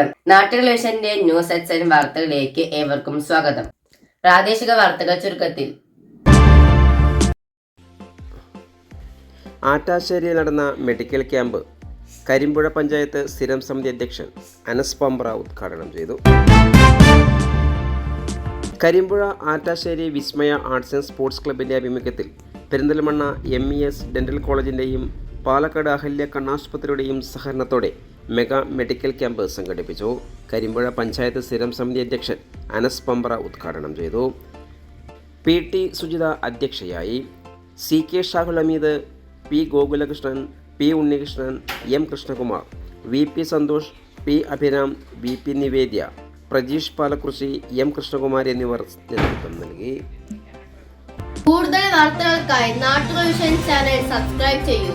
നമസ്കാരം. നാട്ടുകൾ വിഷന്റെ ന്യൂസ് എക്സൈൻ വാർത്തകളിലേക്ക് ഏവർക്കും സ്വാഗതം. പ്രാദേശിക വാർത്തകൾ ചുരുക്കത്തിൽ. ആറ്റാശ്ശേരിയിൽ നടന്ന മെഡിക്കൽ ക്യാമ്പ് കരിമ്പുഴ പഞ്ചായത്ത് സ്ഥിരം സമിതി അധ്യക്ഷൻ അനസ് പമ്പ്ര ഉദ്ഘാടനം ചെയ്തു. കരിമ്പുഴ ആറ്റാശ്ശേരി വിസ്മയ ആർട്സ് ആൻഡ് സ്പോർട്സ് ക്ലബിൻ്റെ ആഭിമുഖ്യത്തിൽ പെരിന്തൽമണ്ണ MES ഡെന്റൽ കോളേജിൻ്റെയും പാലക്കാട് അഹല്യ കണ്ണാശുപത്രിയുടെയും സഹകരണത്തോടെ മെഗാ മെഡിക്കൽ ക്യാമ്പ് സംഘടിപ്പിച്ചു. കരിമ്പുഴ പഞ്ചായത്ത് സ്ഥിരം സമിതി അധ്യക്ഷൻ അനസ് പമ്പ്ര ഉദ്ഘാടനം ചെയ്തു. PT സുജിത അധ്യക്ഷയായി. CK Shahul Hameed, P Gokulakrishnan, P Unnikrishnan, M Krishnakumar, VP Santhosh, P Abhiram, VP നിവേദ്യ, പ്രജീഷ് പാലക്കുറിശി, M കൃഷ്ണകുമാർ എന്നിവർ നേതൃത്വം നൽകി. കൂടുതൽ വാർത്തകൾക്കായി നാട്ടുകൾ വിഷൻ ചാനൽ സബ്സ്ക്രൈബ് ചെയ്യൂ.